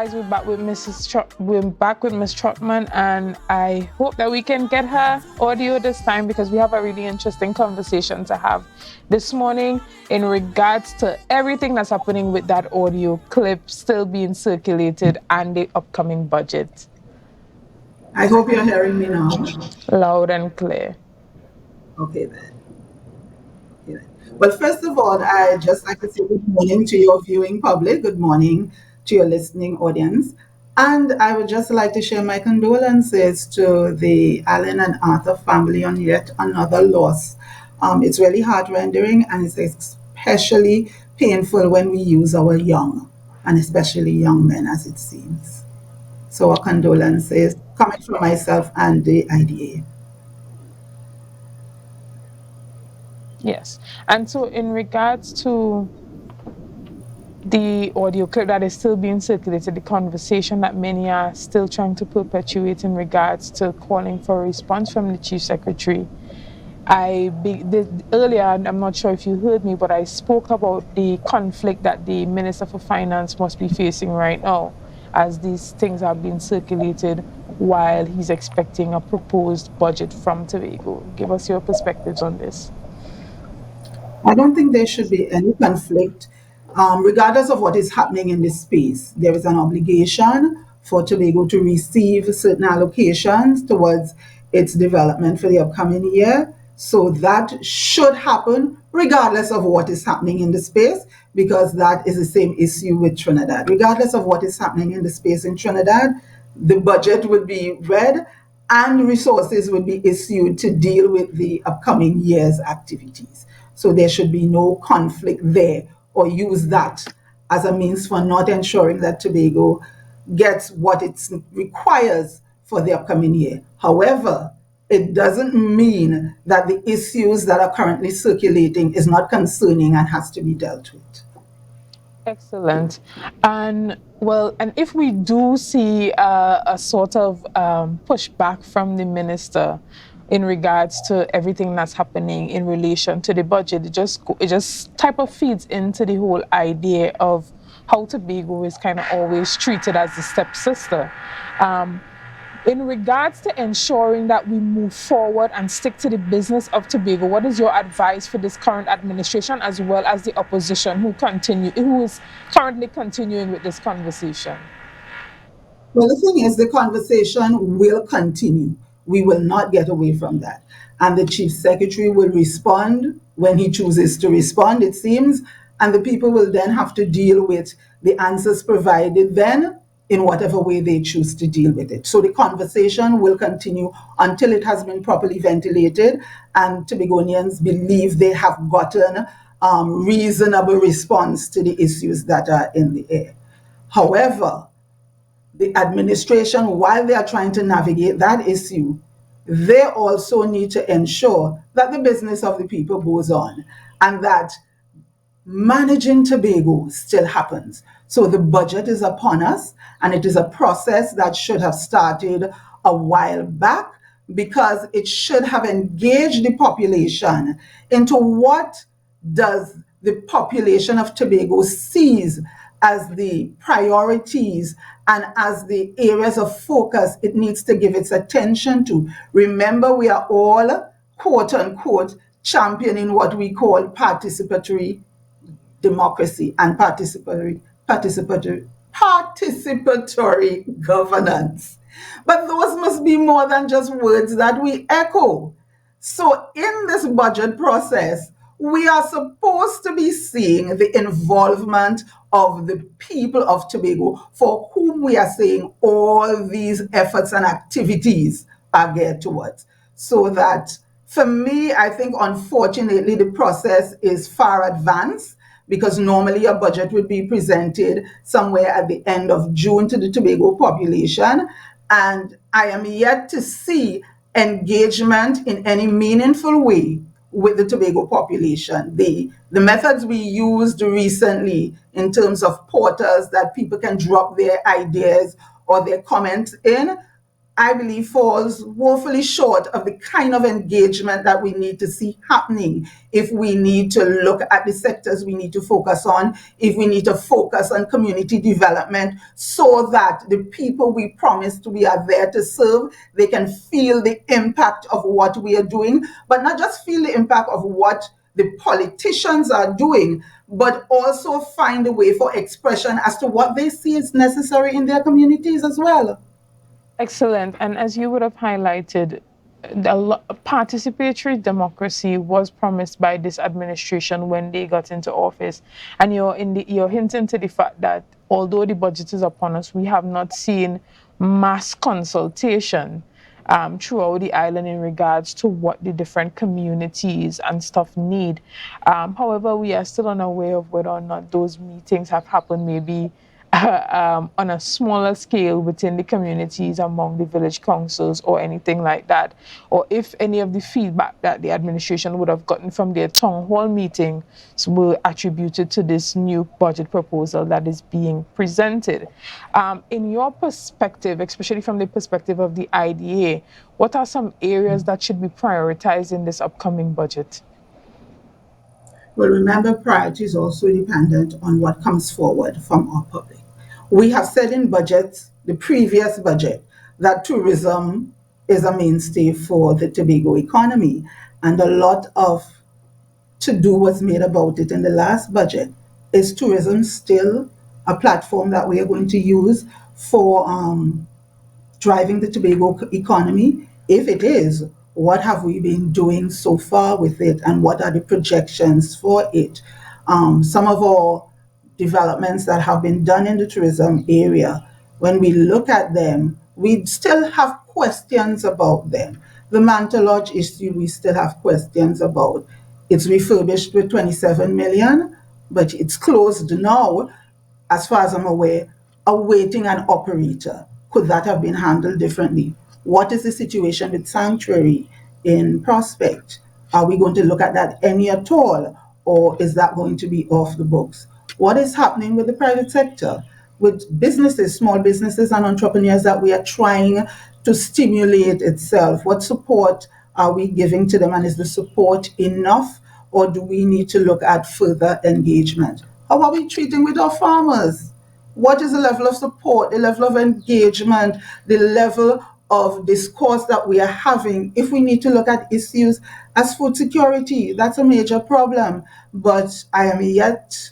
guys, we're back with Miss Trotman, and I hope that we can get her audio this time because we have a really interesting conversation to have this morning in regards to everything that's happening with that audio clip still being circulated and the upcoming budget. I hope you're hearing me now. Loud and clear. Okay, then. Well, first of all, I just like to say good morning to your viewing public. Good morning to your listening audience. And I would just like to share my condolences to the Allen and Arthur family on yet another loss. It's really heart-rending, and it's especially painful when we use our young, and especially young men, as it seems. So our condolences coming from myself and the IDA. Yes. And so in regards to the audio clip that is still being circulated, the conversation that many are still trying to perpetuate in regards to calling for a response from the Chief Secretary. Earlier, I'm not sure if you heard me, but I spoke about the conflict that the Minister for Finance must be facing right now as these things are being circulated while he's expecting a proposed budget from Tobago. Give us your perspectives on this. I don't think there should be any conflict, regardless of what is happening in this space. There is an obligation for Tobago to receive certain allocations towards its development for the upcoming year. So that should happen regardless of what is happening in the space, because that is the same issue with Trinidad. Regardless of what is happening in the space in Trinidad, the budget would be read and resources would be issued to deal with the upcoming year's activities. So there should be no conflict there, or use that as a means for not ensuring that Tobago gets what it requires for the upcoming year. However, it doesn't mean that the issues that are currently circulating is not concerning and has to be dealt with. Excellent. And if we do see a sort of pushback from the minister in regards to everything that's happening in relation to the budget, it just type of feeds into the whole idea of how Tobago is kind of always treated as the stepsister. In regards to ensuring that we move forward and stick to the business of Tobago, what is your advice for this current administration as well as the opposition who is currently continuing with this conversation? Well, the thing is, the conversation will continue. We will not get away from that. And the Chief Secretary will respond when he chooses to respond, it seems, and the people will then have to deal with the answers provided then in whatever way they choose to deal with it. So the conversation will continue until it has been properly ventilated and Tobagonians believe they have gotten reasonable response to the issues that are in the air. However, the administration, while they are trying to navigate that issue, they also need to ensure that the business of the people goes on and that managing Tobago still happens. So the budget is upon us, and it is a process that should have started a while back, because it should have engaged the population into what does the population of Tobago sees as the priorities and as the areas of focus it needs to give its attention to. Remember, we are all, quote unquote, championing what we call participatory democracy and participatory governance. But those must be more than just words that we echo. So in this budget process, we are supposed to be seeing the involvement of the people of Tobago, for whom we are saying all these efforts and activities are geared towards. So that, for me, I think unfortunately the process is far advanced, because normally a budget would be presented somewhere at the end of June to the Tobago population. And I am yet to see engagement in any meaningful way with the Tobago population. The methods we used recently in terms of portals that people can drop their ideas or their comments in I believe, falls woefully short of the kind of engagement that we need to see happening if we need to look at the sectors we need to focus on, if we need to focus on community development so that the people we promised we are there to serve, they can feel the impact of what we are doing, but not just feel the impact of what the politicians are doing, but also find a way for expression as to what they see is necessary in their communities as well. Excellent. And as you would have highlighted, participatory democracy was promised by this administration when they got into office. And you're hinting to the fact that although the budget is upon us, we have not seen mass consultation throughout the island in regards to what the different communities and stuff need. However, we are still unaware of whether or not those meetings have happened, maybe on a smaller scale within the communities among the village councils or anything like that, or if any of the feedback that the administration would have gotten from their town hall meetings were attributed to this new budget proposal that is being presented. In your perspective, especially from the perspective of the IDA, what are some areas that should be prioritized in this upcoming budget? Well, remember, priority is also dependent on what comes forward from our public. We have said in budget, the previous budget, that tourism is a mainstay for the Tobago economy, and a lot of to do was made about it in the last budget. Is tourism still a platform that we are going to use for driving the Tobago economy? If it is, what have we been doing so far with it, and what are the projections for it? Some of our developments that have been done in the tourism area, when we look at them, we still have questions about them. The Manta Lodge issue, we still have questions about. It's refurbished with 27 million, but it's closed now, as far as I'm aware, awaiting an operator. Could that have been handled differently? What is the situation with Sanctuary in Prospect? Are we going to look at that any at all, or is that going to be off the books? What is happening with the private sector, with businesses, small businesses and entrepreneurs that we are trying to stimulate itself? What support are we giving to them, and is the support enough, or do we need to look at further engagement? How are we treating with our farmers? What is the level of support, the level of engagement, the level of discourse that we are having? If we need to look at issues as food security, that's a major problem. But I am yet,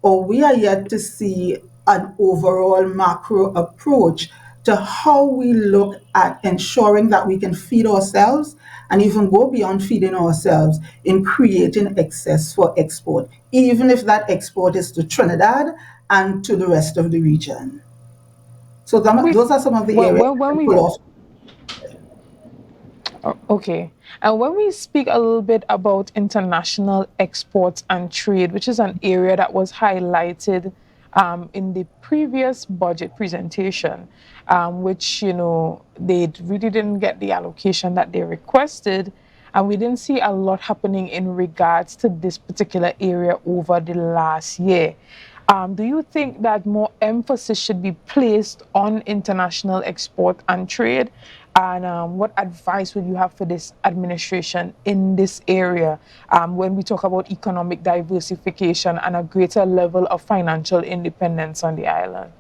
or we are yet to see an overall macro approach to how we look at ensuring that we can feed ourselves and even go beyond feeding ourselves in creating excess for export, even if that export is to Trinidad and to the rest of the region. So We, those are some of the when, areas when, I when we pull off. Okay. And when we speak a little bit about international exports and trade, which is an area that was highlighted in the previous budget presentation, which, they really didn't get the allocation that they requested. And we didn't see a lot happening in regards to this particular area over the last year. Do you think that more emphasis should be placed on international export and trade? And what advice would you have for this administration in this area when we talk about economic diversification and a greater level of financial independence on the island?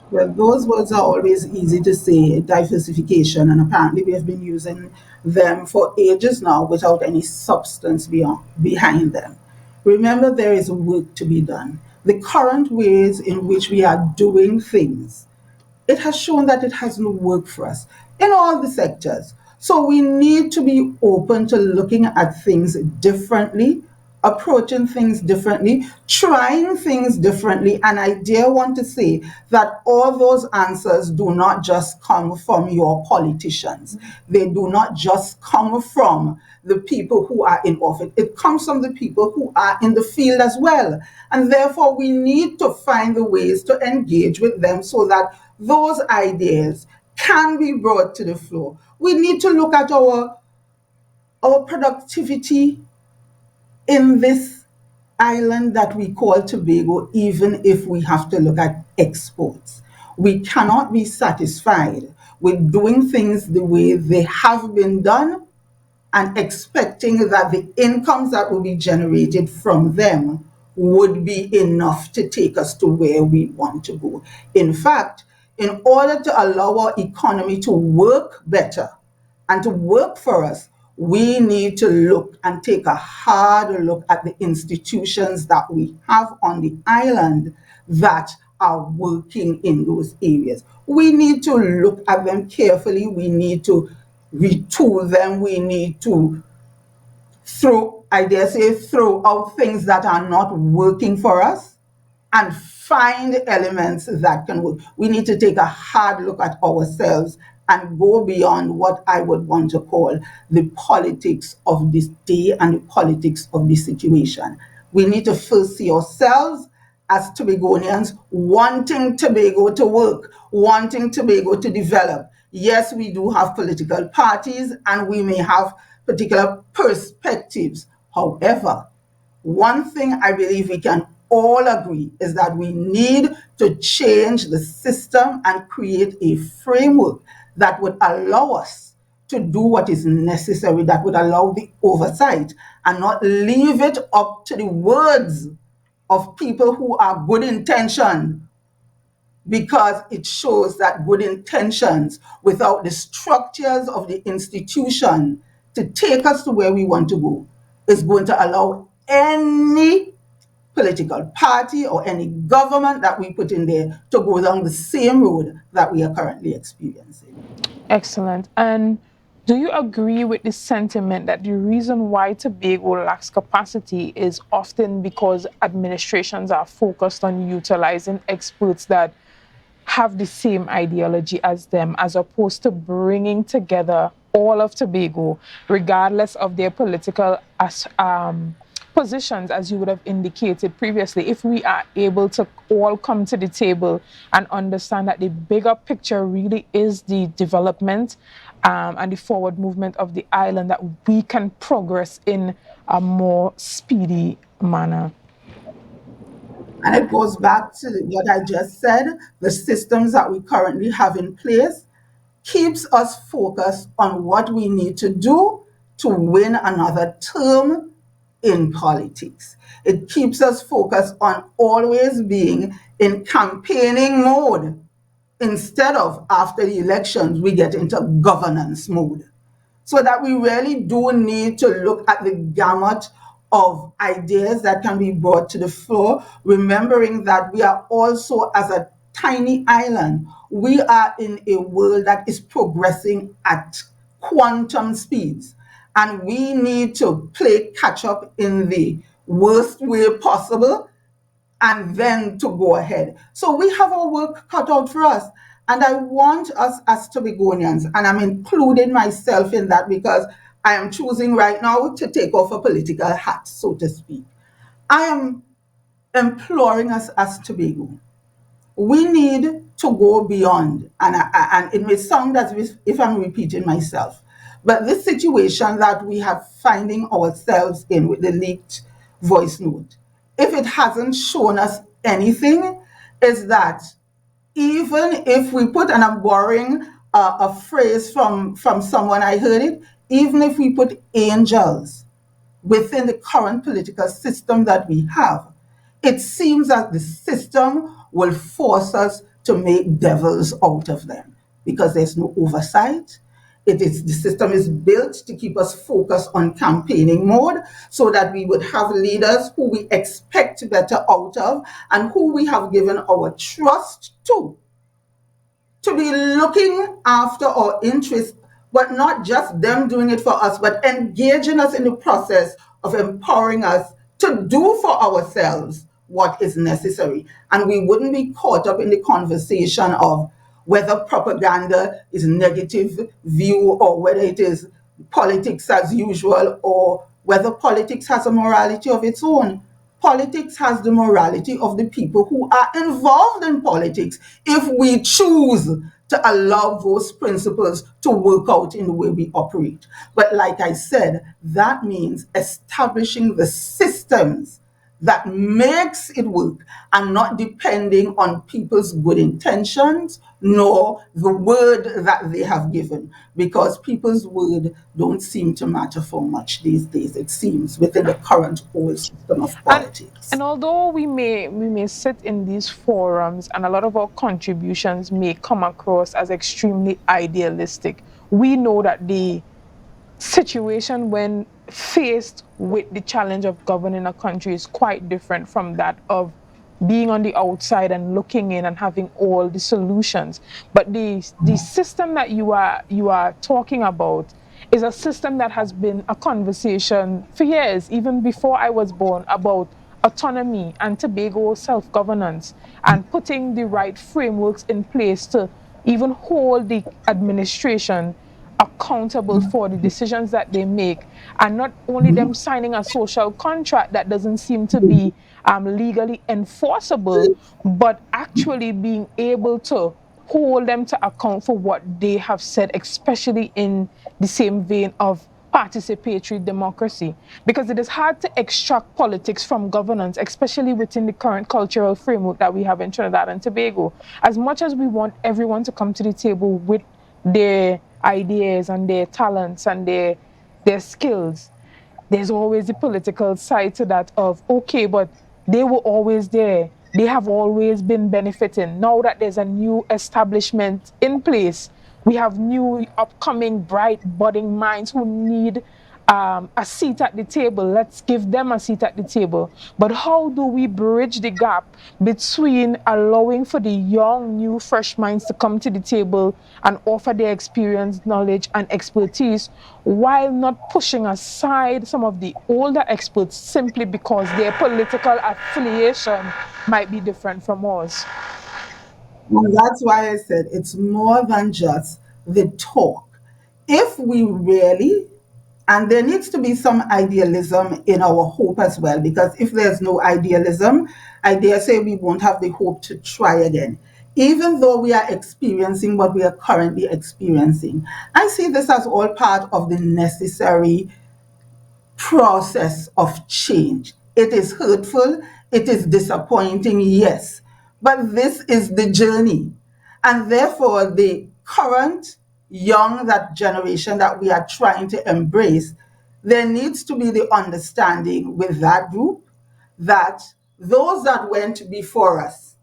Well, those words are always easy to say, diversification, and apparently we have been using them for ages now without any substance behind them. Remember, there is work to be done. The current ways in which we are doing things, it has shown that it hasn't worked for us in all the sectors. So we need to be open to looking at things differently, approaching things differently, trying things differently. And I dare want to say that all those answers do not just come from your politicians. They do not just come from the people who are in office. It comes from the people who are in the field as well. And therefore, we need to find the ways to engage with them so that those ideas can be brought to the floor. We need to look at our productivity in this island that we call Tobago, even if we have to look at exports. We cannot be satisfied with doing things the way they have been done and expecting that the incomes that will be generated from them would be enough to take us to where we want to go. In fact, in order to allow our economy to work better and to work for us, we need to look and take a hard look at the institutions that we have on the island that are working in those areas. We need to look at them carefully. We need to retool them. We need to I dare say, throw out things that are not working for us and find elements that can work. We need to take a hard look at ourselves and go beyond what I would want to call the politics of this day and the politics of this situation. We need to first see ourselves as Tobagonians wanting Tobago to work, wanting Tobago to develop. Yes, we do have political parties and we may have particular perspectives. However, one thing I believe we can all agree is that we need to change the system and create a framework that would allow us to do what is necessary, that would allow the oversight and not leave it up to the words of people who are good intentioned, because it shows that good intentions without the structures of the institution to take us to where we want to go is going to allow any political party or any government that we put in there to go down the same road that we are currently experiencing. Excellent. And do you agree with the sentiment that the reason why Tobago lacks capacity is often because administrations are focused on utilizing experts that have the same ideology as them, as opposed to bringing together all of Tobago, regardless of their political positions, as you would have indicated previously? If we are able to all come to the table and understand that the bigger picture really is the development and the forward movement of the island, that we can progress in a more speedy manner. And it goes back to what I just said. The systems that we currently have in place keeps us focused on what we need to do to win another term in politics. It keeps us focused on always being in campaigning mode instead of, after the elections, we get into governance mode. So that we really do need to look at the gamut of ideas that can be brought to the floor, remembering that we are also, as a tiny island, we are in a world that is progressing at quantum speeds. And we need to play catch up in the worst way possible and then to go ahead. So we have our work cut out for us. And I want us as Tobagonians, and I'm including myself in that because I am choosing right now to take off a political hat, so to speak. I am imploring us as Tobago. We need to go beyond, and it may sound as if I'm repeating myself, but this situation that we have finding ourselves in with the leaked voice note, if it hasn't shown us anything, is that even if we put, and I'm borrowing a phrase from someone, I heard it, even if we put angels within the current political system that we have, it seems that the system will force us to make devils out of them because there's no oversight. The system is built to keep us focused on campaigning mode so that we would have leaders who we expect better out of and who we have given our trust to be looking after our interests, but not just them doing it for us, but engaging us in the process of empowering us to do for ourselves what is necessary. And we wouldn't be caught up in the conversation of whether propaganda is negative view or whether it is politics as usual or whether politics has a morality of its own. Politics has the morality of the people who are involved in politics if we choose to allow those principles to work out in the way we operate. But like I said, that means establishing the systems that makes it work, and not depending on people's good intentions nor the word that they have given, because people's word don't seem to matter for much these days, it seems, within the current old system of And politics. and although we may sit in these forums and a lot of our contributions may come across as extremely idealistic, we know that the situation when faced with the challenge of governing a country is quite different from that of being on the outside and looking in and having all the solutions. But the system that you are talking about is a system that has been a conversation for years, even before I was born, about autonomy and Tobago self-governance and putting the right frameworks in place to even hold the administration accountable for the decisions that they make, and not only them signing a social contract that doesn't seem to be legally enforceable, but actually being able to hold them to account for what they have said, especially in the same vein of participatory democracy, because it is hard to extract politics from governance, especially within the current cultural framework that we have in Trinidad and Tobago. As much as we want everyone to come to the table with their ideas and their talents and their skills, there's always the political side to that of, okay, but they were always there, they have always been benefiting. Now that there's a new establishment in place, we have new upcoming bright budding minds who need a seat at the table. Let's give them a seat at the table. But how do we bridge the gap between allowing for the young, new, fresh minds to come to the table and offer their experience, knowledge, and expertise, while not pushing aside some of the older experts simply because their political affiliation might be different from ours? And that's why I said it's more than just the talk. If we really, and there needs to be some idealism in our hope as well, because if there's no idealism, I dare say we won't have the hope to try again. Even though we are experiencing what we are currently experiencing, I see this as all part of the necessary process of change. It is hurtful, it is disappointing, yes, but this is the journey. And therefore, the current young that generation that we are trying to embrace, there needs to be the understanding with that group that those that went before us,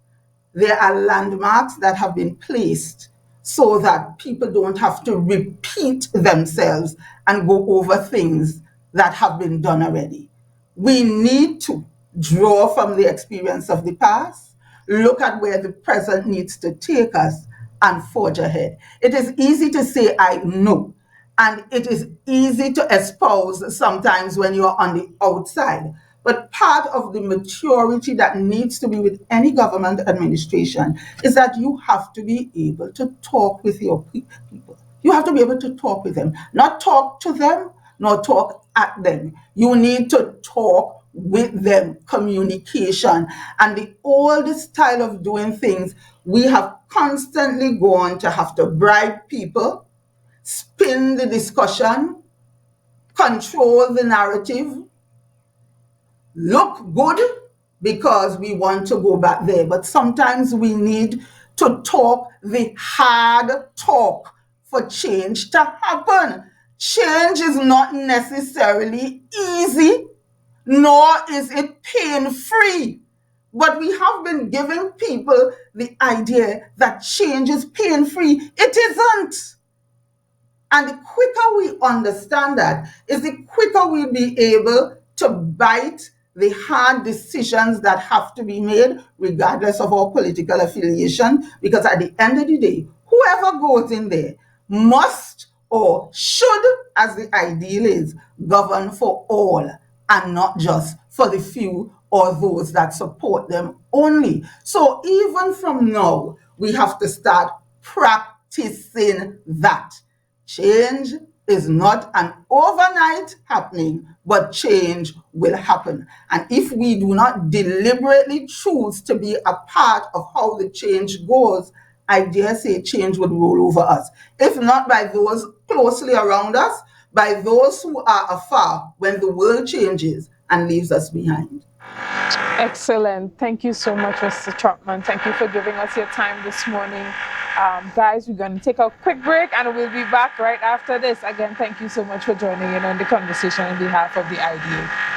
there are landmarks that have been placed so that people don't have to repeat themselves and go over things that have been done already. We need to draw from the experience of the past, look at where the present needs to take us, and forge ahead. It is easy to say, I know, and it is easy to espouse sometimes when you're on the outside. But part of the maturity that needs to be with any government administration is that you have to be able to talk with your people. You have to be able to talk with them, not talk to them, nor talk at them. You need to talk with them, communication. And the old style of doing things, we have constantly gone to have to bribe people, spin the discussion, control the narrative, look good because we want to go back there. But sometimes we need to talk the hard talk for change to happen. Change is not necessarily easy, nor is it pain free. But we have been giving people the idea that change is pain free. It isn't. And the quicker we understand that, is the quicker we'll be able to bite the hard decisions that have to be made, regardless of our political affiliation. Because at the end of the day, whoever goes in there must or should, as the ideal is, govern for all and not just for the few or those that support them only. So even from now, we have to start practicing that. Change is not an overnight happening, but change will happen. And if we do not deliberately choose to be a part of how the change goes, I dare say change would roll over us. If not by those closely around us, by those who are afar when the world changes, and leaves us behind. Excellent. Thank you so much, Mr. Trotman. Thank you for giving us your time this morning. Guys, we're going to take a quick break and we'll be back right after this. Again, thank you so much for joining in on the conversation on behalf of the IDA.